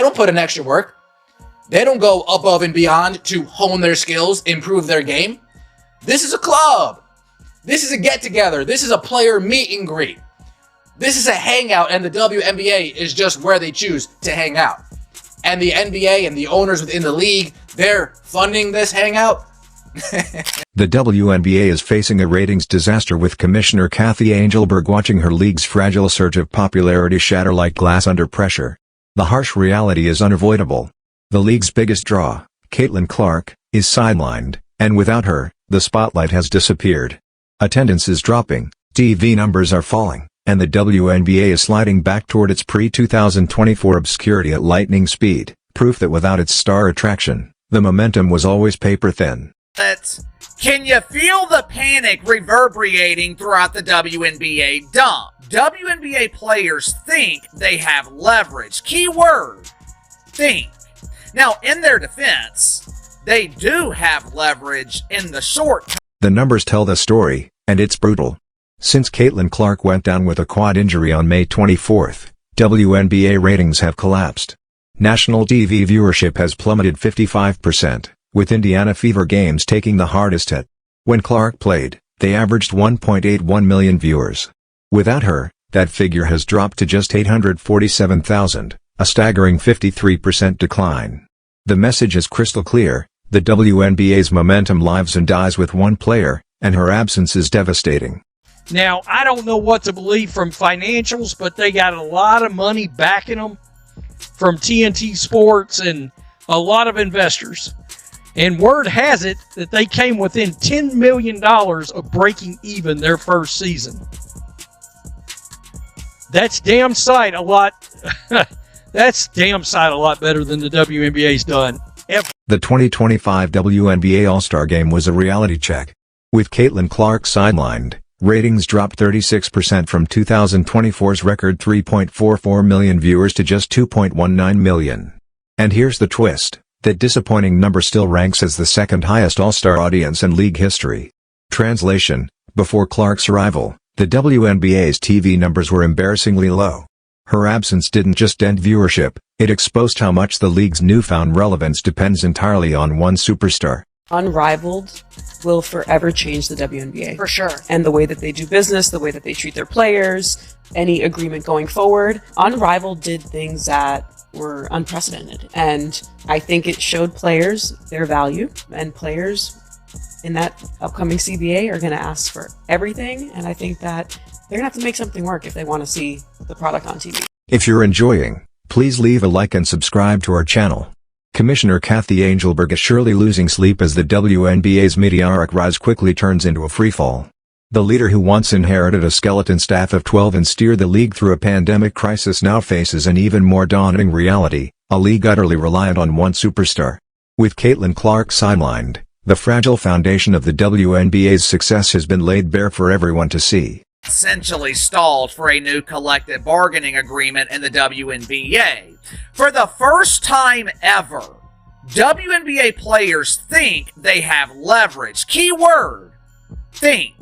don't put in extra work. They don't go above and beyond to hone their skills, improve their game. This is a club. This is a get-together. This is a player meet and greet. This is a hangout, and the WNBA is just where they choose to hang out. And the NBA and the owners within the league, they're funding this hangout. The WNBA is facing a ratings disaster, with Commissioner Kathy Angelberg watching her league's fragile surge of popularity shatter like glass under pressure. The harsh reality is unavoidable. The league's biggest draw, Caitlin Clark, is sidelined, and without her, the spotlight has disappeared. Attendance is dropping, TV numbers are falling, and the WNBA is sliding back toward its pre-2024 obscurity at lightning speed, proof that without its star attraction, the momentum was always paper thin. Can you feel the panic reverberating throughout the WNBA dump? WNBA players think they have leverage. Keyword, think. Now, in their defense, they do have leverage in the short term. The numbers tell the story, and it's brutal. Since Caitlin Clark went down with a quad injury on May 24th, WNBA ratings have collapsed. National TV viewership has plummeted 55%. With Indiana Fever games taking the hardest hit. When Clark played, they averaged 1.81 million viewers. Without her, that figure has dropped to just 847,000, a staggering 53% decline. The message is crystal clear: the WNBA's momentum lives and dies with one player, and her absence is devastating. Now, I don't know what to believe from financials, but they got a lot of money backing them from TNT Sports and a lot of investors. And word has it that they came within $10 million of breaking even their first season. That's damn sight a lot. That's damn sight a lot better than the WNBA's done. The 2025 WNBA All-Star Game was a reality check. With Caitlin Clark sidelined, ratings dropped 36% from 2024's record 3.44 million viewers to just 2.19 million. And here's the twist. That disappointing number still ranks as the second highest All-Star audience in league history. Translation: before Clark's arrival, the WNBA's TV numbers were embarrassingly low. Her absence didn't just end viewership, it exposed how much the league's newfound relevance depends entirely on one superstar. Unrivaled will forever change the WNBA. For sure. And the way that they do business, the way that they treat their players, any agreement going forward. Unrivaled did things that were unprecedented. And I think it showed players their value, and players in that upcoming CBA are going to ask for everything. And I think that they're going to have to make something work if they want to see the product on TV. If you're enjoying, please leave a like and subscribe to our channel. Commissioner Kathy Angelberg is surely losing sleep as the WNBA's meteoric rise quickly turns into a freefall. The leader who once inherited a skeleton staff of 12 and steered the league through a pandemic crisis now faces an even more daunting reality, a league utterly reliant on one superstar. With Caitlin Clark sidelined, the fragile foundation of the WNBA's success has been laid bare for everyone to see. Essentially stalled for a new collective bargaining agreement in the WNBA. For the first time ever, WNBA players think they have leverage. Keyword, think.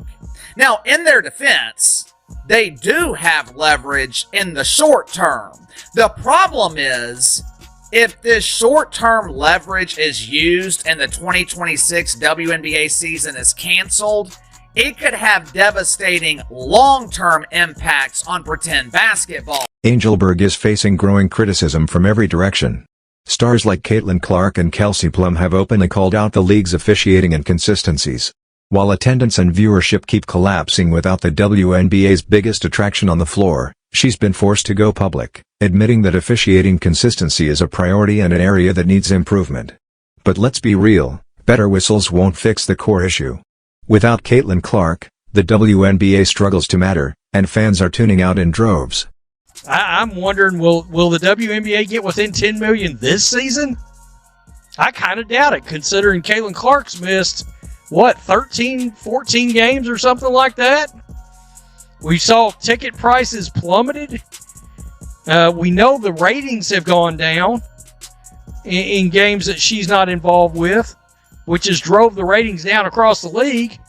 Now, in their defense, they do have leverage in the short term. The problem is, if this short-term leverage is used and the 2026 WNBA season is canceled, it could have devastating long-term impacts on pretend basketball. Angelberg is facing growing criticism from every direction. Stars like Caitlin Clark and Kelsey Plum have openly called out the league's officiating inconsistencies. While attendance and viewership keep collapsing without the WNBA's biggest attraction on the floor, she's been forced to go public, admitting that officiating consistency is a priority and an area that needs improvement. But let's be real, better whistles won't fix the core issue. Without Caitlin Clark, the WNBA struggles to matter, and fans are tuning out in droves. I'm wondering, will the WNBA get within 10 million this season? I kind of doubt it, considering Caitlin Clark's missed, 13, 14 games or something like that? We saw ticket prices plummeted. We know the ratings have gone down in games that she's not involved with, which has drove the ratings down across the league.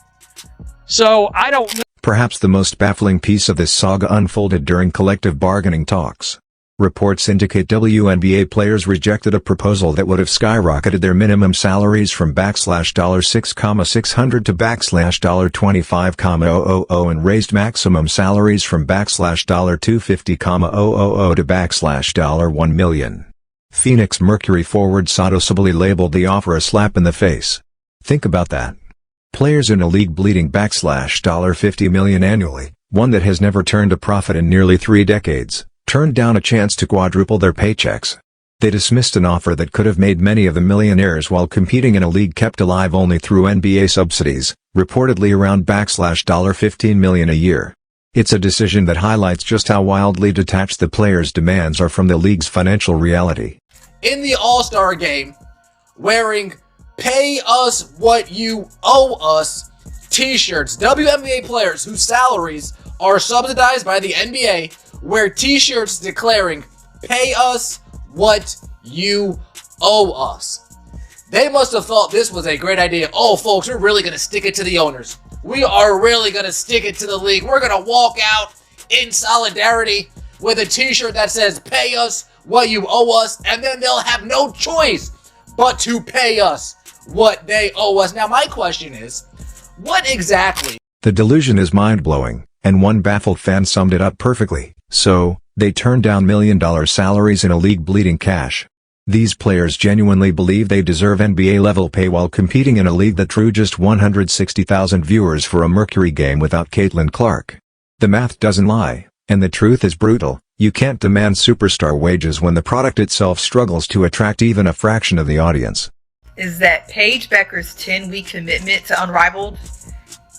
So I don't know. Perhaps the most baffling piece of this saga unfolded during collective bargaining talks. Reports indicate WNBA players rejected a proposal that would have skyrocketed their minimum salaries from $6,600 to $25,000 and raised maximum salaries from $250,000 to $1 million. Phoenix Mercury forward Sato Sabally labeled the offer a slap in the face. Think about that. Players in a league bleeding $50 million annually, one that has never turned a profit in nearly 3 decades, turned down a chance to quadruple their paychecks. They dismissed an offer that could have made many of them millionaires while competing in a league kept alive only through NBA subsidies, reportedly around $15 million a year. It's a decision that highlights just how wildly detached the players' demands are from the league's financial reality. In the All-Star game, wearing "Pay us what you owe us" t-shirts, WNBA players whose salaries are subsidized by the NBA wear t-shirts declaring "Pay us what you owe us." They must have thought this was a great idea. Oh, folks, we're really going to stick it to the owners. We are really going to stick it to the league. We're going to walk out in solidarity with a t-shirt that says "Pay us what you owe us," and then they'll have no choice but to pay us what they owe us. Now, my question is, what exactly? The delusion is mind-blowing, and one baffled fan summed it up perfectly. So, they turned down million-dollar salaries in a league bleeding cash. These players genuinely believe they deserve NBA-level pay while competing in a league that drew just 160,000 viewers for a Mercury game without Caitlin Clark. The math doesn't lie, and the truth is brutal. You can't demand superstar wages when the product itself struggles to attract even a fraction of the audience. Is that Paige Becker's 10-week commitment to Unrivaled?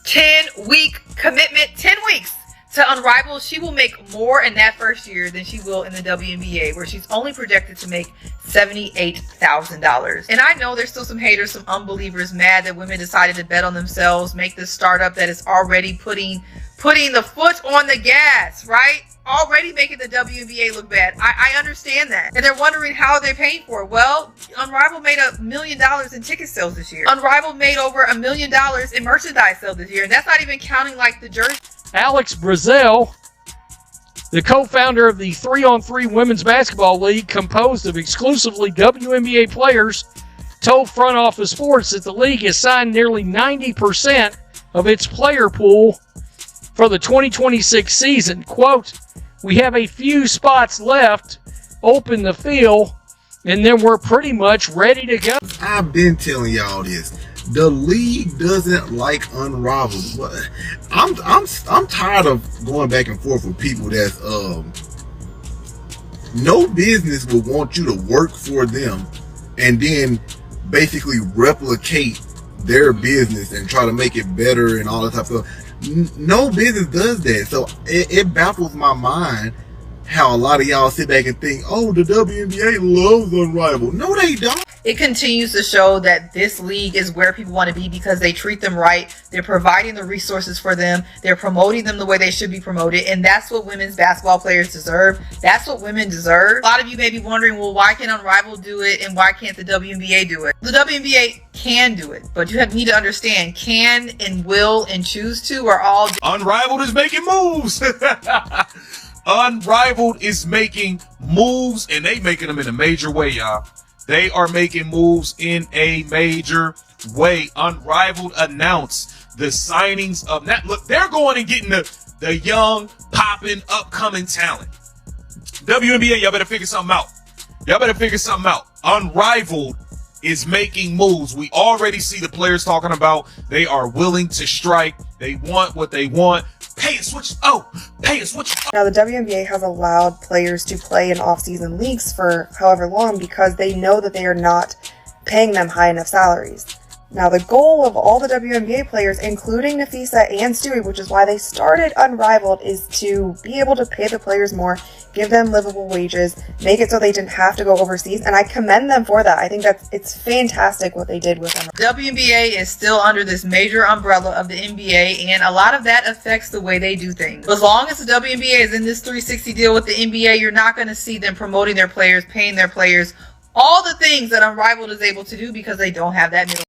10-week commitment, 10 weeks to Unrivaled. She will make more in that first year than she will in the WNBA, where she's only projected to make $78,000. And I know there's still some haters, some unbelievers mad that women decided to bet on themselves, make this startup that is already putting the foot on the gas, right? Already making the WNBA look bad. I understand that. And they're wondering how they're paying for it. Well, Unrivaled made $1 million in ticket sales this year. Unrivaled made over $1 million in merchandise sales this year. And that's not even counting like the jersey. Alex Brazel, the co-founder of the 3-on-3 Women's Basketball League, composed of exclusively WNBA players, told Front Office Sports that the league has signed nearly 90% of its player pool for the 2026 season. Quote, "We have a few spots left open to fill, and then we're pretty much ready to go." I've been telling y'all this. The league doesn't like Unrivaled. I'm tired of going back and forth with people that's no business would want you to work for them and then basically replicate their business and try to make it better and all that type of stuff. No business does that. So it baffles my mind how a lot of y'all sit back and think, oh, the WNBA loves Unrivaled. No, they don't. It continues to show that this league is where people want to be because they treat them right. They're providing the resources for them. They're promoting them the way they should be promoted. And that's what women's basketball players deserve. That's what women deserve. A lot of you may be wondering, well, why can Unrivaled do it and why can't the WNBA do it? The WNBA can do it, but you need to understand can and will and choose to are all Unrivaled is making moves. Unrivaled is making moves, and they making them in a major way, y'all. They are making moves in a major way. Unrivaled announced the signings of that. Look, they're going and getting the young, popping, upcoming talent. WNBA, y'all better figure something out. Y'all better figure something out. Unrivaled is making moves. We already see the players talking about they are willing to strike. They want what they want. Pay us what you owe. Pay us what you owe. Now, the WNBA has allowed players to play in off-season leagues for however long because they know that they are not paying them high enough salaries. Now, the goal of all the WNBA players, including Nafisa and Stewie, which is why they started Unrivaled, is to be able to pay the players more, give them livable wages, make it so they didn't have to go overseas, and I commend them for that. I think it's fantastic what they did with them. WNBA is still under this major umbrella of the NBA, and a lot of that affects the way they do things. As long as the WNBA is in this 360 deal with the NBA, you're not going to see them promoting their players, paying their players, all the things that Unrivaled is able to do because they don't have that middle.